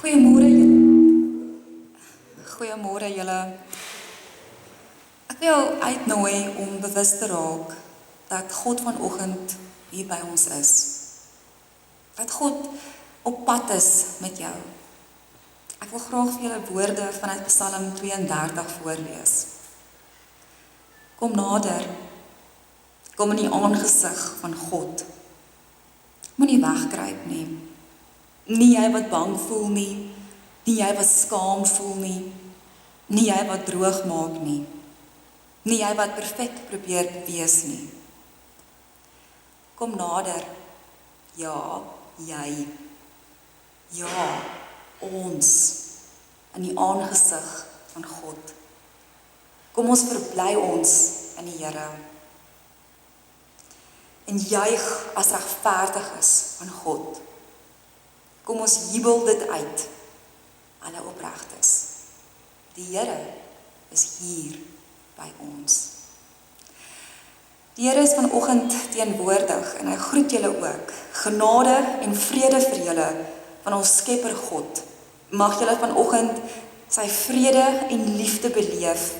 Goeiemôre. Goeiemôre julle. Ek wil jou uitnooi om bewus te raak dat God vanoggend hier by ons is. Dat God op pad is met jou. Ek wil graag vir julle woorde vanuit Psalm 32 voorlees. Kom nader. Kom in die aangesig van God. Moenie wegkruip nie. Nie jy wat bang voel nie. Nie jy wat skaam voel nie. Nie jy wat droog maak nie. Nie jy wat perfek probeer wees nie. Kom nader. Ja, jy. Ja, ons. In die aangesig van God. Kom ons verbly ons in die Here. En juig as regverdig is van God. Kom ons jubel dit uit, alle opregtes. Die Here is hier by ons. Die Here is vanoggend teenwoordig en hy groet julle ook. Genade en vrede vir julle van ons Skepper God. Mag julle vanoggend sy vrede en liefde beleef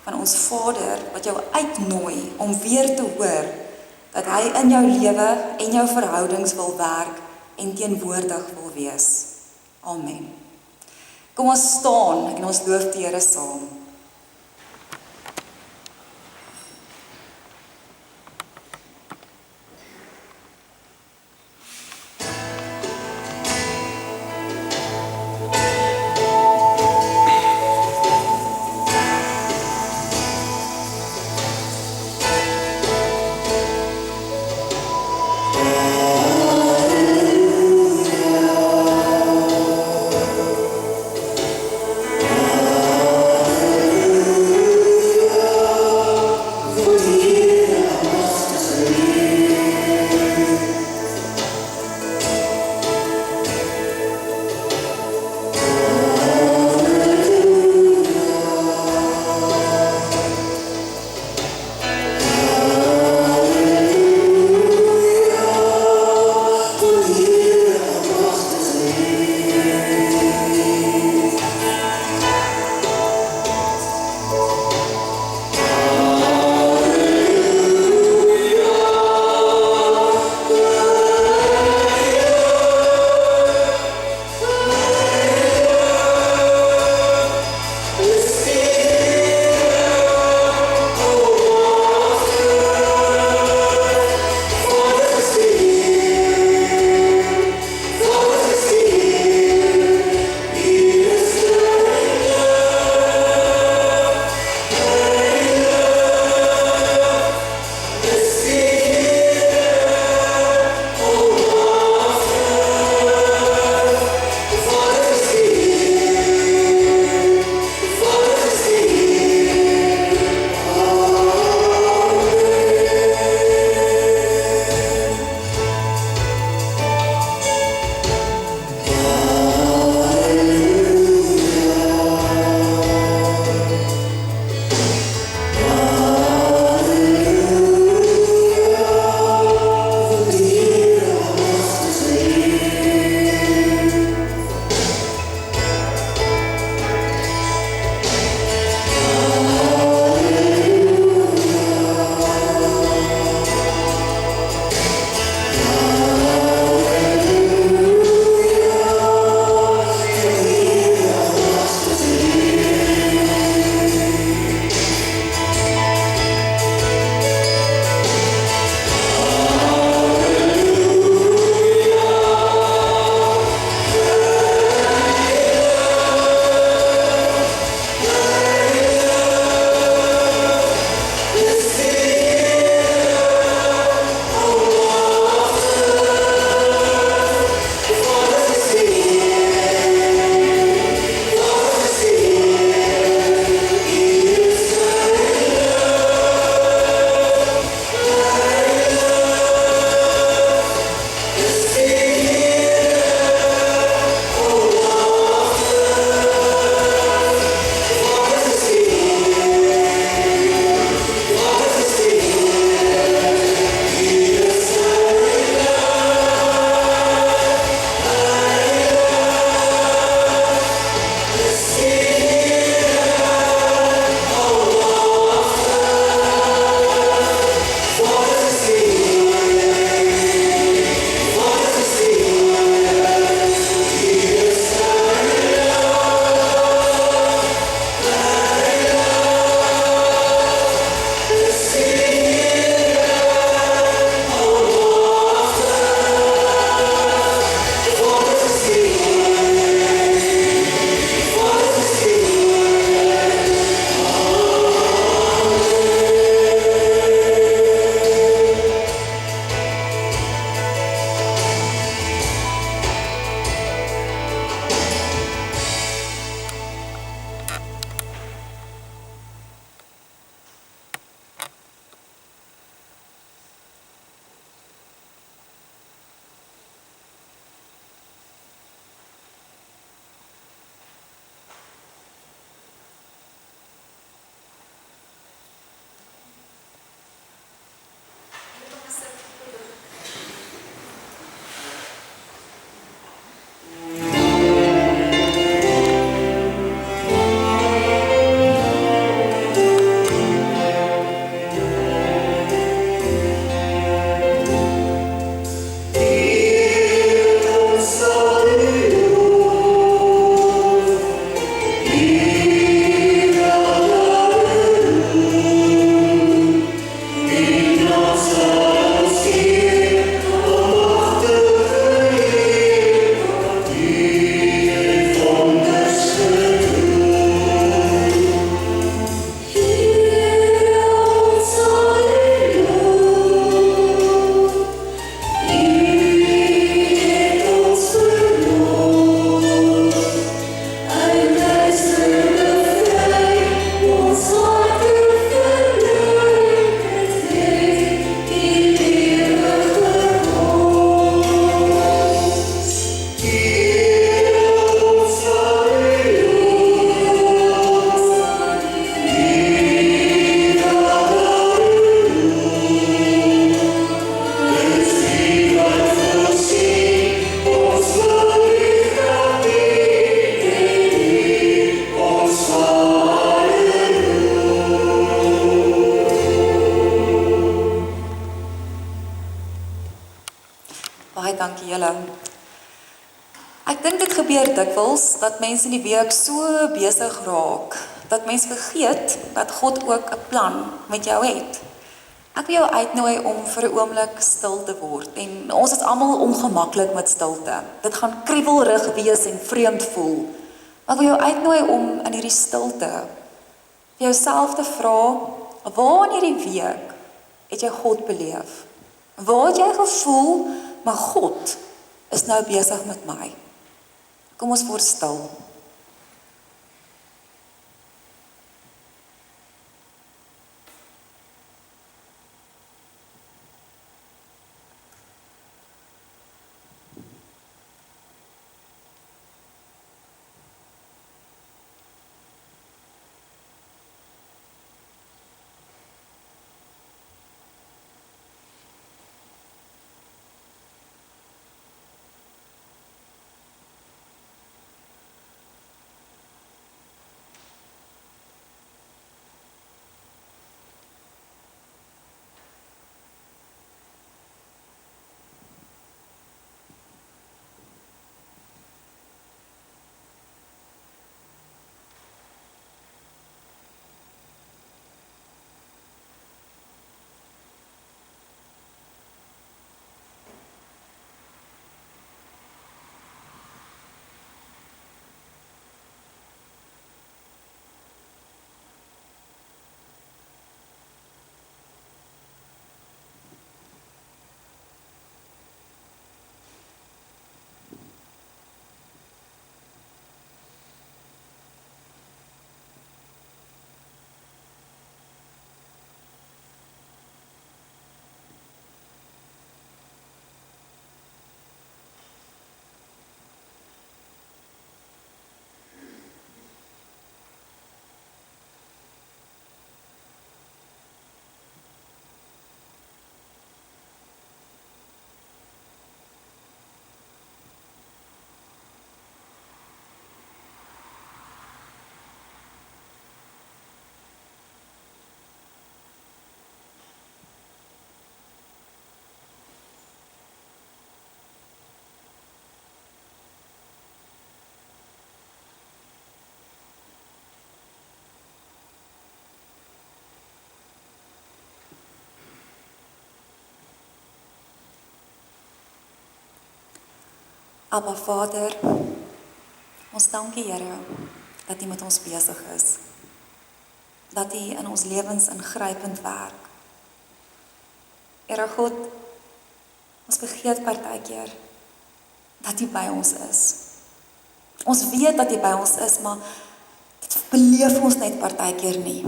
van ons Vader wat jou uitnooi om weer te hoor dat hy in jou lewe en jou verhoudings wil werk en teenwoordig wil wees. Amen. Kom ons staan en ons loof die Here saam. Baie dankie julle. Ek dink dit gebeur dikwels dat mense in die week so besig raak dat mense vergeet dat God ook 'n plan met jou het. Ek wil jou uitnooi om vir 'n oomblik stil te word en ons is almal ongemaklik met stilte. Dit gaan kriebelrig wees en vreemd voel. Maar ek wil jou uitnooi om in hierdie stilte vir jouself te vra, waar in hierdie week het jy God beleef? Waar het jy gevoel, maar God is nou besig met my? Kom ons word stil. Abba Vader, ons dankie Here dat U met ons besig is. Dat U in ons lewens ingrypend werk. Here God, ons vergeet partykeer dat U by ons is. Ons weet dat U by ons is, maar dit beleef ons net partykeer nie.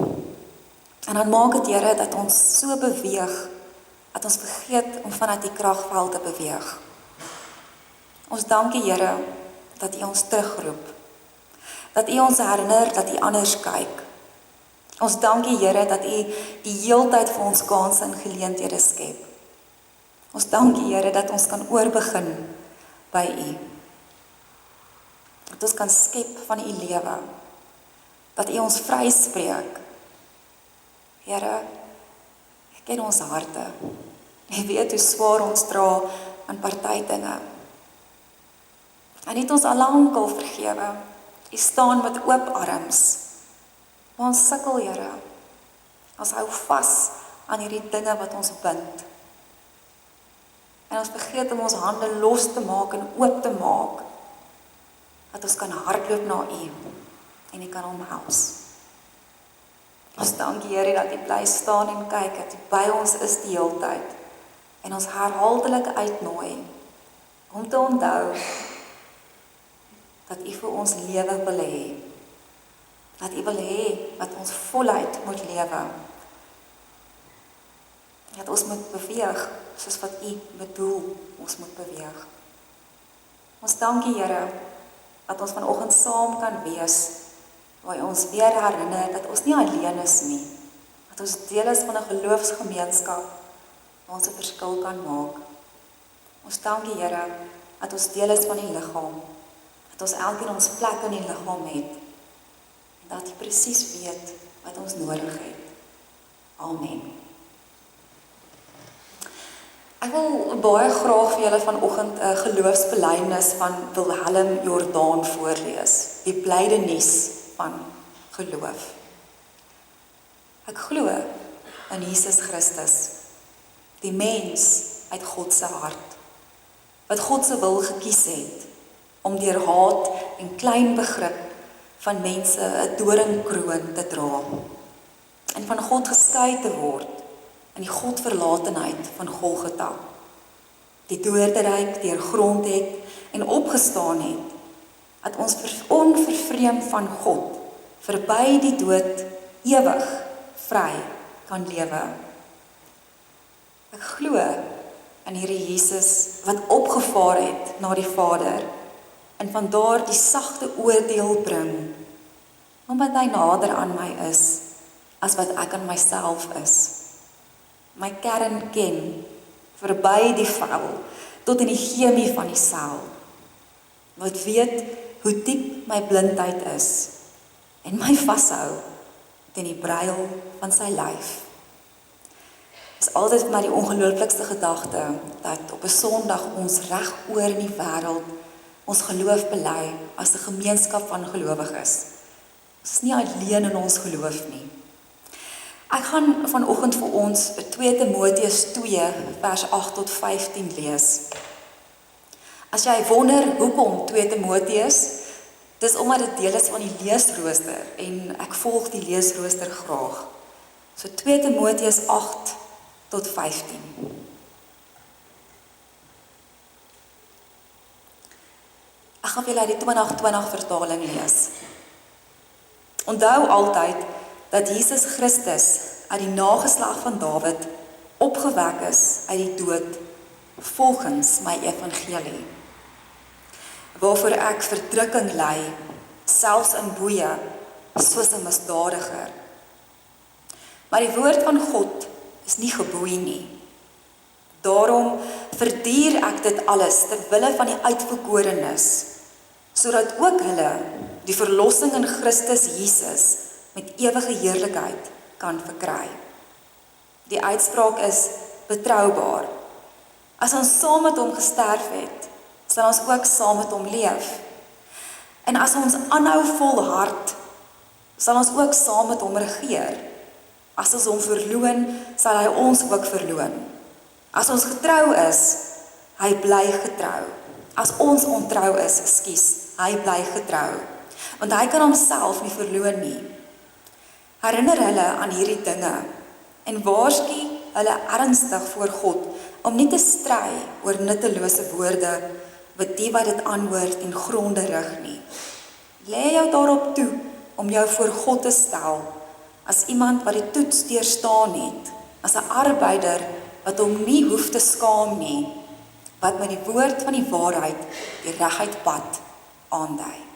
En dan maak dit Here dat ons so beweeg, dat ons vergeet om vanuit die kragveld te beweeg. Ons dankie Here dat U ons terugroep. Dat U ons herinner dat U anders kyk. Ons dankie Here dat U die heeltyd vir ons kansse en geleenthede skep. Ons dankie Here dat ons kan oorbegin by U. Dat ons kan skep van U lewe. Dat U ons vryspreek. Here, U ken ons harte. U weet hoe swaar ons dra aan party dinge. En het ons al lankal vergewe. U staan met oop arms. Maar ons sukkel, Here. Ons hou vas aan hierdie dinge wat ons bind. En ons vergeet om ons hande los te maak en oop te maak. Dat ons kan hardloop na U en U kan omhels. Ons dankie Here dat U bly staan en kyk, dat U by ons is die hele tyd. En ons herhaaldelik uitnooi om te onthou dat U vir ons lewe wil hê. Dat U wil hê dat ons voluit moet lewe. Dat ons moet beweeg soos wat U bedoel ons moet beweeg. Ons dankie Here dat ons vanoggend saam kan wees, waar U ons weer herinner dat ons nie alleen is nie. Dat ons deel is van 'n geloofsgemeenskap waar ons 'n verskil kan maak. Ons dankie Here dat ons deel is van die liggaam. Dat ons elkeen ons plek in die liggaam het. En dat U presies weet wat ons nodig het. Amen. Ek wil baie graag vir julle vanoggend 'n geloofsbelijdenis van Wilhelm Jordaan voorlees, die blydenis van geloof. Ek glo in Jesus Christus, die mens uit God se hart, wat God se wil gekies het, om deur haat en klein begrip van mense 'n doringkroon te dra, en van God geskei te word in die godverlatenheid van Golgotha, die doorderyk deur grond het en opgestaan het, dat ons onvervreem van God, verby die dood, ewig vry kan lewe. Ek glo in hierdie Jesus wat opgevaar het na die Vader, en vandaar die sagte oordeel bring, omdat hy nader aan my is, as wat ek aan myself is. My kern ken, verby die vel, tot in die chemie van die sel, wat weet hoe diep my blindheid is, en my vashou teen die bruil van sy lyf. Dit is altyd vir my die ongelooflikste gedagte, dat op 'n Sondag ons reg oor in die wêreld ons geloof bely as 'n gemeenskap van gelowiges. Ons is nie alleen in ons geloof nie. Ek gaan vanoggend vir ons 2 Timoteus 2 vers 8 tot 15 lees. As jy wonder hoekom 2 Timoteus, dis omdat dit deel is van die leesrooster en ek volg die leesrooster graag. So 2 Timoteus 8 tot 15. Ek gaan vir julle die 2020 vertaling lees. Onthou altyd dat Jesus Christus uit die nageslag van Dawid opgewek is uit die dood volgens my evangelie, waarvoor ek verdrukking ly, selfs in boeye, soos 'n misdadiger. Maar die woord van God is nie geboei nie. Daarom verduur ek dit alles ter wille van die uitverkorenes, sodat ook hulle die verlossing in Christus Jesus met ewige heerlikheid kan verkry. Die uitspraak is betroubaar. As ons saam met hom gesterf het, sal ons ook saam met hom leef. En as ons aanhou volhard, sal ons ook saam met hom regeer. As ons hom verloon, sal hy ons ook verloon. As ons getrou is, hy bly getrou. As ons ontrou is, hy bly getrou. Want hy kan homself nie verloon nie. Herinner hulle aan hierdie dinge en waarsku hulle ernstig voor God om nie te stry oor nuttelose woorde wat die wat dit aanhoor ten gronde rig nie. Lê jou daarop toe om jou voor God te stel as iemand wat die toets deurstaan het, as 'n arbeider wat hom nie hoef te skaam nie, wat met die woord van die waarheid die reguit pad aandui.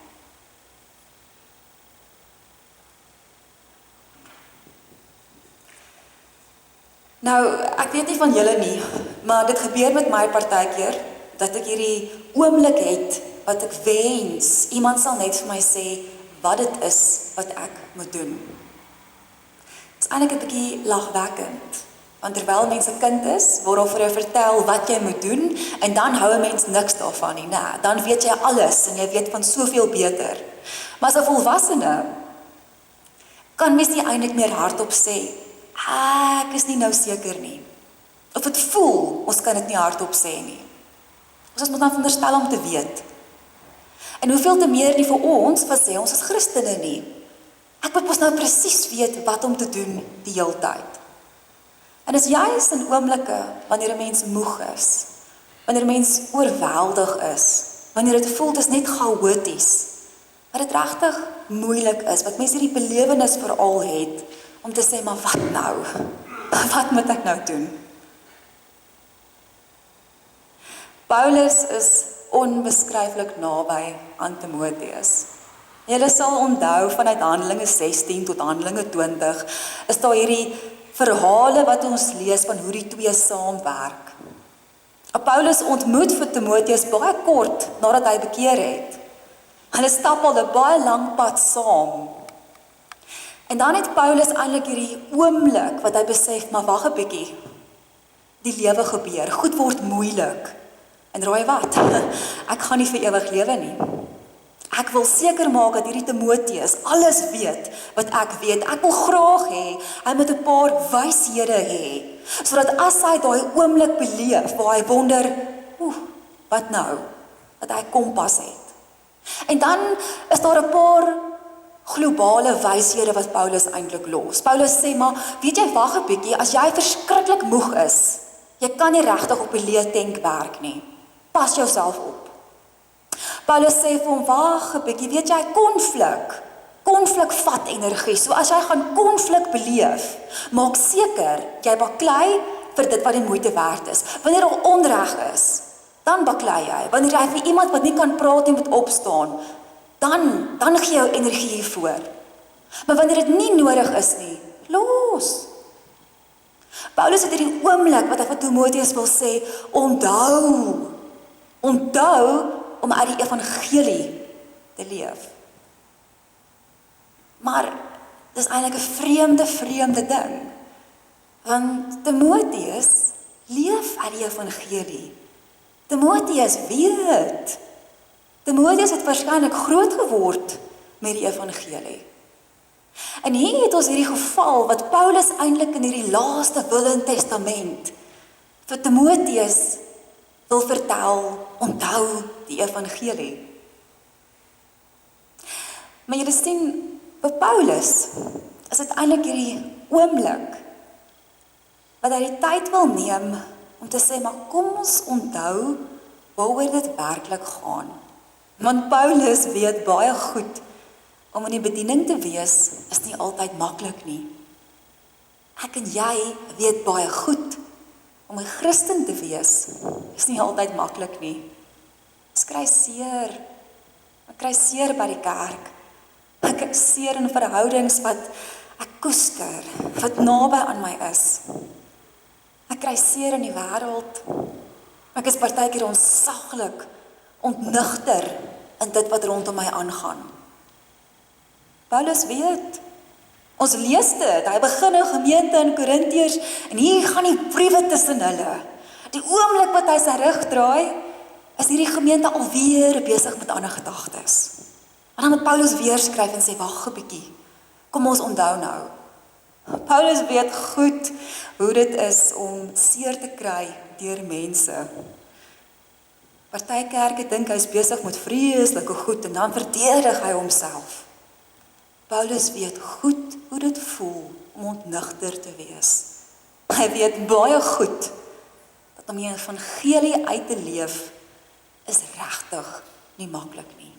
Nou, ek weet nie van julle nie, maar dit gebeur met my partykeer, dat ek hierdie oomblik het, wat ek wens, iemand sal net vir my sê, wat dit is, wat ek moet doen. Dit is eintlik 'n bietjie lagwekkend, want terwyl mens 'n kind is, word al vir jou vertel wat jy moet doen, en dan hou 'n mens niks daarvan nie, nee, dan weet jy alles, en jy weet van soveel beter. Maar as 'n volwassene, kan mens nie eintlik meer hardop sê, ek is nie nou seker nie. Of het voel, ons kan dit nie hardop sê nie. Ons moet dan veronderstel om te weet. En hoeveel te meer nie vir ons, wat sê ons is Christene nie. Ek moet mos nou presies weet wat om te doen die hele tyd. En is juist in oomblikke, wanneer 'n mens moeg is, wanneer 'n mens oorweldig is, wanneer dit voel, dit is net chaoties, wat dit regtig moeilik is, wat mense hierdie belewenis veral het, om te sê, maar wat nou? Wat moet ek nou doen? Paulus is onbeskryflik naby aan Timoteus. Julle sal onthou vanuit Handelinge 16 tot Handelinge 20, is daar hierdie verhale wat ons lees van hoe die twee saamwerk. Paulus ontmoet vir Timoteus baie kort nadat hy bekeer het. Hulle stap al 'n baie lang pad saam. En dan het Paulus eintlik hierdie oomblik wat hy besef, maar wag 'n bietjie. die lewe gebeur, goed word moeilik. En raai wat? Ek gaan nie vir ewig lewe nie. Ek wil seker maak dat hierdie Timoteus alles weet wat ek weet. Ek wil graag hê, hy moet 'n paar wyshede hê, sodat as hy daai oomblik beleef, waar hy wonder, wat nou? Dat hy kompas het. En dan is daar 'n paar globale wyshede wat Paulus eintlik los. Paulus sê, maar weet jy, wag 'n bietjie, as jy verskriklik moeg is, jy kan nie regtig op 'n leë tank werk nie. Pas jouself op. Paulus sê vir hom, wag 'n bietjie, weet jy, konflik vat energie. So as jy gaan konflik beleef, maak seker jy baklei vir dit wat die moeite werd is. Wanneer daar onreg is, dan baklei jy. Wanneer jy vir iemand wat nie kan praat en moet opstaan, dan gee jou energie hiervoor. Maar wanneer dit nie nodig is nie, los. Paulus het hierdie oomblik wat hy vir Timoteus wil sê, onthou om uit die evangelie te leef. Maar dis eintlik 'n vreemde ding. Want Timoteus leef uit die evangelie. Timoteus weet. Timoteus het waarskynlik groot geword met die evangelie. En hier het ons hierdie geval wat Paulus eintlik in hierdie laaste Wilde Testament vir Timoteus wil vertel, onthou die evangelie. Maar julle sien, vir Paulus is dit eintlik hierdie oomblik wat hy die tyd wil neem om te sê, maar kom ons onthou waaroor dit werklik gaan. Want Paulus weet baie goed, om in die bediening te wees, is nie altyd maklik nie. Ek en jy weet baie goed, om 'n Christen te wees, is nie altyd maklik nie. Ek kry seer by die kerk. Ek kry seer in verhoudings wat ek koester, wat naby aan my is. Ek kry seer in die wêreld. Ek is partykeer onsaglik, ontnigter in dit wat rondom my aangaan. Paulus weet, ons lees dit, hy begin 'n gemeente in Korintiërs, en hier gaan die briewe tussen hulle. Die oomblik wat hy sy rug draai, is hierdie gemeente alweer besig met ander gedagtes. En dan moet Paulus weer skryf en sê, wag 'n bietjie, kom ons onthou nou. Paulus weet goed hoe dit is om seer te kry deur mense. Party kerke dink hy is besig met vreeslike goed en dan verdedig hy homself. Paulus weet goed hoe dit voel om ontnigter te wees. Hy weet baie goed dat om die evangelie uit te leef is regtig nie maklik nie.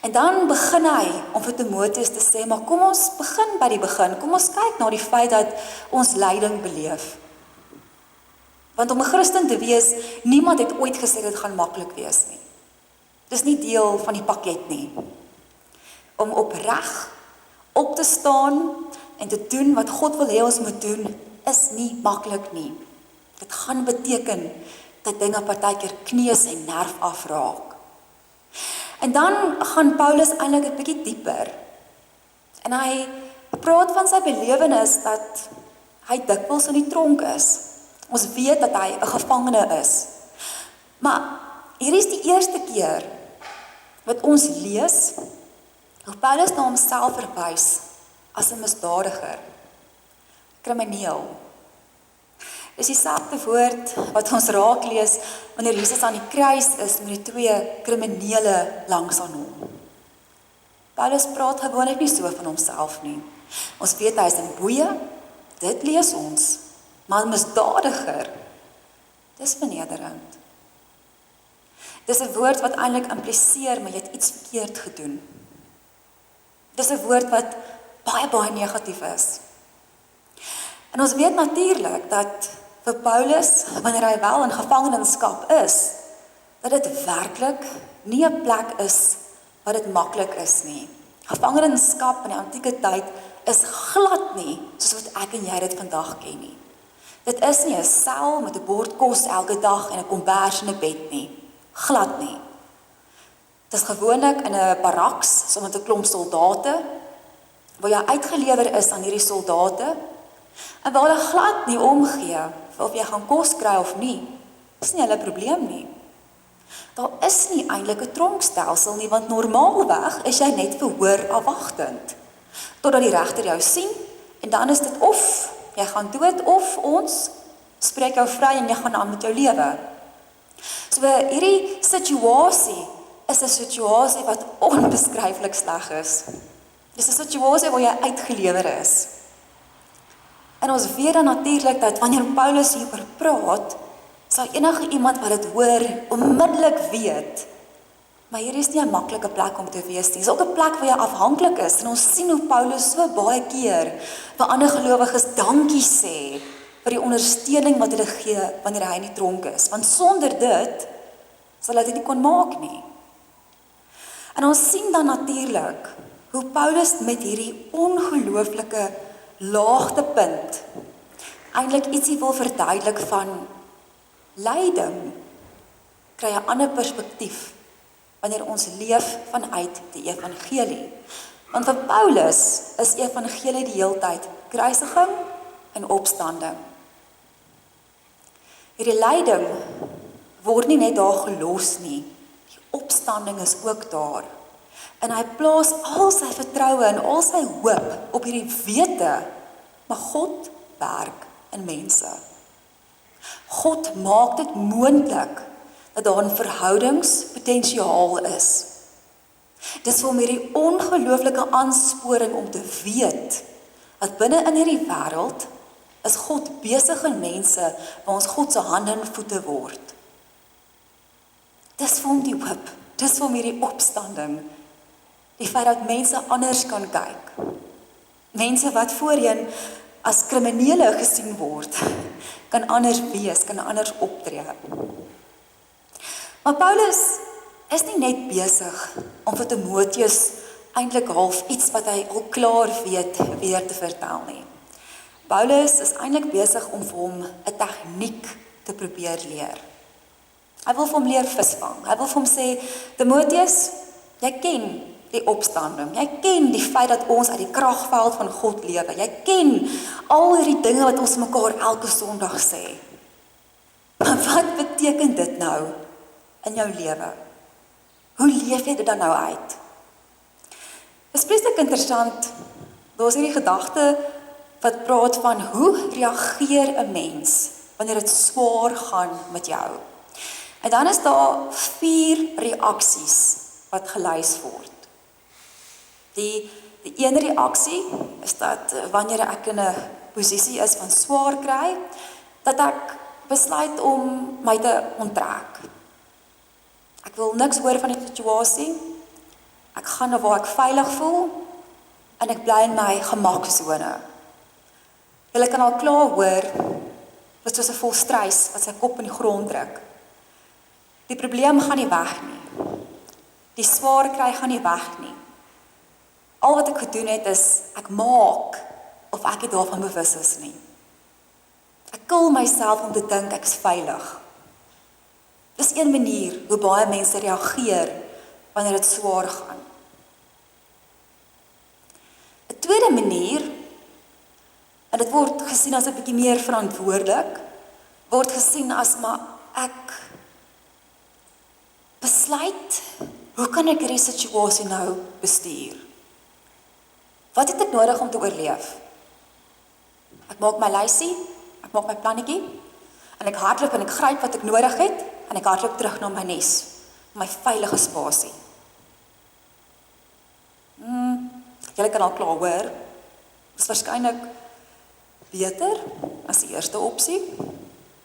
En dan begin hy om vir Timoteus te sê, maar kom ons begin by die begin. Kom ons kyk na die feit dat ons lyding beleef. Want om 'n Christen te wees, niemand het ooit gesê dit gaan maklik wees nie. Dis nie deel van die pakket nie. Om opreg op te staan en te doen wat God wil hê ons moet doen, is nie maklik nie. Dit gaan beteken dat dinge partykeer kneus en nerf afraak. En dan gaan Paulus eintlik 'n bietjie dieper. En hy praat van sy belewenis dat hy dikwels in die tronk is. Ons weet dat hy 'n gevangene is. Maar hier is die eerste keer wat ons lees hoe Paulus na homself verwys as 'n misdadiger, krimineel. Dis dieselfde woord wat ons raak lees wanneer Jesus aan die kruis is met die twee kriminele langs aan hom. Paulus praat gewoonlik nie so van homself nie. Ons weet hy is in boeye, dit lees ons, maar 'n misdadiger, dis vernederend. Dis 'n woord wat eintlik impliseer, maar jy het iets verkeerd gedoen. Dis 'n woord wat baie negatief is. En ons weet natuurlik dat vir Paulus, wanneer hy wel in gevangenskap is, dat dit werklik nie 'n plek is wat dit maklik is nie. Gevangenskap in die antieke tyd is glad nie soos wat ek en jy dit vandag ken nie. Dit is nie 'n sel met 'n bord kos elke dag en 'n kombers en 'n bed nie. Glad nie. Dit is gewoonlik in 'n barraks saam met 'n klomp soldate, waar jy uitgelewer is aan hierdie soldate, en waar hulle glad nie omgee of jy gaan kos kry of nie, is nie hulle probleem nie. Daar is nie eintlik 'n tronkstelsel nie, want normaalweg is jy net verhoor afwagtend, totdat die regter jou sien, en dan is dit of jy gaan dood, of ons spreek jou vry en jy gaan aan met jou lewe. So hierdie situasie is 'n situasie wat onbeskryflik sleg is. Dis 'n situasie waar jy uitgelewer is. En ons weet dan natuurlik dat wanneer Paulus hieroor praat, sal enige iemand wat dit hoor, onmiddellik weet, maar hier is nie 'n maklike plek om te wees nie. Dis ook 'n plek waar jy afhanklik is, en ons sien hoe Paulus so baie keer vir ander gelowiges dankie sê vir die ondersteuning wat hulle gee wanneer hy in die tronk is, want sonder dit sal hy dit nie kon maak nie. En ons sien dan natuurlik hoe Paulus met hierdie ongelooflike laagtepunt eintlik ietsie wil verduidelik van lyding, kry 'n ander perspektief wanneer ons leef vanuit die evangelie. Want vir Paulus is evangelie die heeltyd kruisiging en opstanding. Hierdie lyding word nie net daar gelos nie, die opstanding is ook daar. En hy plaas al sy vertroue en al sy hoop op hierdie wete, maar God werk in mense. God maak dit moontlik dat daar 'n verhoudingspotensiaal is. Dis vir hom hierdie ongelooflike aansporing om te weet dat binne in hierdie wêreld is God besig in mense waar ons God se hande en voete word. Dis vir hom die hoop, dis vir hom hierdie opstanding, die feit dat mense anders kan kyk. Mense wat voorheen as kriminele gesien word, kan anders wees, kan anders optree. Maar Paulus is nie net besig om vir Timoteus eintlik half iets wat hy al klaar weet weer te vertel nie. Paulus is eintlik besig om vir hom 'n tegniek te probeer leer. Hy wil vir hom leer visvang. Hy wil vir hom sê, Timoteus, jy ken die opstanding. Jy ken die feit dat ons uit die kragveld van God lewe. Jy ken al hierdie dinge wat ons mekaar elke Sondag sê. Maar wat beteken dit nou in jou lewe? Hoe leef jy dit dan nou uit? Dit is preslik interessant. Daar is hierdie gedagte wat praat van hoe reageer 'n mens wanneer dit swaar gaan met jou. En dan is daar 4 reaksies wat gelys word. Die een reaksie is dat wanneer ek in 'n posisie is van swaar kry, dat ek besluit om my te onttrek. Ek wil niks hoor van die situasie. Ek gaan na waar ek veilig voel en ek bly in my gemaksone. Julle kan al klaar hoor, wat soos 'n volstruis wat sy kop in die grond druk. Die probleem gaan nie weg nie. Die swaar kry gaan nie weg nie. Al wat ek gedoen het is, ek maak of ek nie daarvan bewus is nie. Ek kill myself om te dink ek is veilig. Dis een manier hoe baie mense reageer wanneer dit swaar gaan. 'n Tweede manier, en dit word gesien as 'n bietjie meer verantwoordelik, word gesien as, maar ek besluit, hoe kan ek hierdie situasie nou bestuur? Wat het ek nodig om te oorleef? Ek maak my lysie, ek maak my plannetjie, en ek hardloop en ek gryp wat ek nodig het, en ek hardloop terug na my nes, my veilige spasie. Julle kan al klaar hoor, dis waarskynlik beter as die eerste opsie.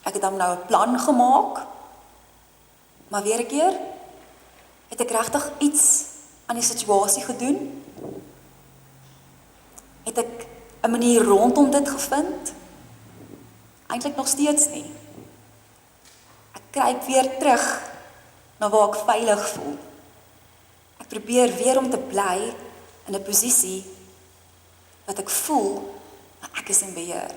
Ek het dan nou 'n plan gemaak, maar weer 'n keer, het ek regtig iets aan die situasie gedoen? Het ek 'n manier rondom dit gevind? Eintlik nog steeds nie. Ek kruip weer terug na waar ek veilig voel. Ek probeer weer om te bly in 'n posisie wat ek voel, maar ek is in beheer.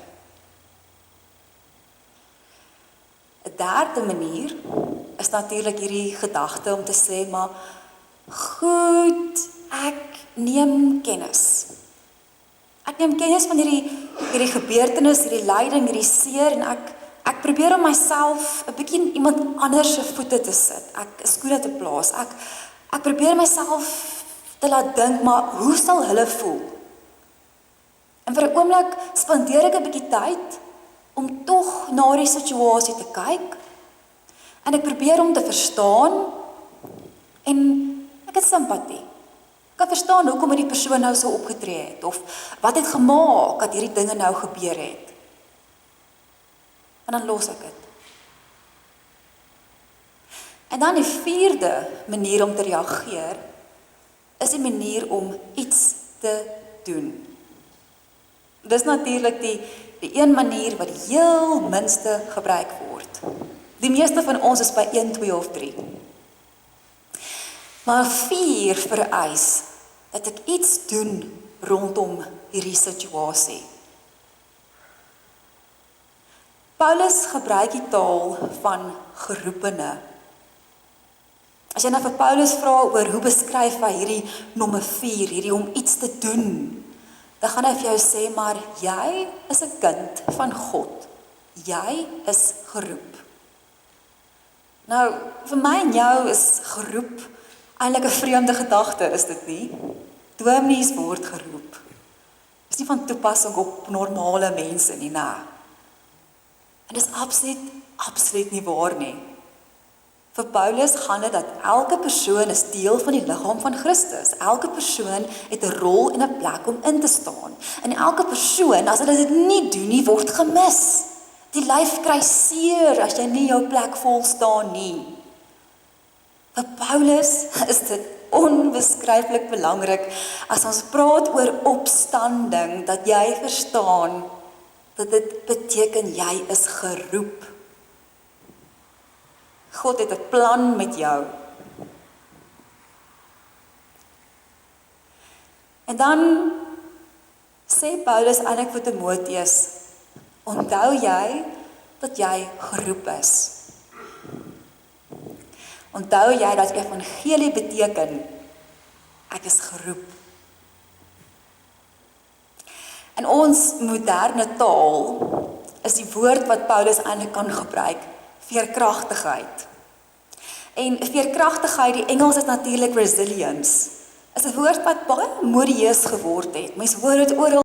'n Derde manier is natuurlik hierdie gedagte om te sê, maar goed, ek neem kennis. Ek neem kennis van hierdie gebeurtenis, hierdie lyding, hierdie seer, en Ek probeer om myself 'n bietjie in iemand anders se voete te sit. Ek skoene te plaas. Ek probeer myself te laat dink, maar hoe sal hulle voel? En vir 'n oomblik spandeer ek 'n bietjie tyd om tog na die situasie te kyk. En ek probeer om te verstaan en ek het simpatie. Ek kan verstaan hoekom die persoon nou so opgetree het of wat het gemaak dat hierdie dinge nou gebeur het. En dan los ek dit. En dan die vierde manier om te reageer is die manier om iets te doen. Dis natuurlik die een manier wat die heel minste gebruik word. Die meeste van ons is by 1, 2 of 3. Maar 4 vereis dat ek iets doen rondom hierdie situasie. Paulus gebruik die taal van geroepene. As jy nou vir Paulus vra oor hoe beskryf hy hierdie nommer 4, hierdie om iets te doen, dan gaan hy vir jou sê, maar jy is 'n kind van God. Jy is geroep. Nou, vir my en jou is geroep eintlik 'n vreemde gedagte, is dit nie? Dominees word geroep. Dis nie van toepassing op normale mense nie, nee. En dis absoluut nie waar nie. Vir Paulus gaan dit dat elke persoon is deel van die liggaam van Christus. Elke persoon het 'n rol en 'n plek om in te staan. En elke persoon, as hulle dit nie doen nie, word gemis. Die lyf kry seer as jy nie jou plek vol staan nie. Vir Paulus is dit onbeskryflik belangrik as ons praat oor opstanding, dat jy verstaan dat dit beteken jy is geroep. God het 'n plan met jou. En dan sê Paulus eintlik vir Timoteus, onthou jy dat jy geroep is. Onthou jy dat evangelie beteken, ek is geroep. In ons moderne taal is die woord wat Paulus eintlik kan gebruik, veerkragtigheid. En veerkragtigheid, die Engels is natuurlik resilience, is 'n woord wat baie modieus geword het. Mense hoor dit oral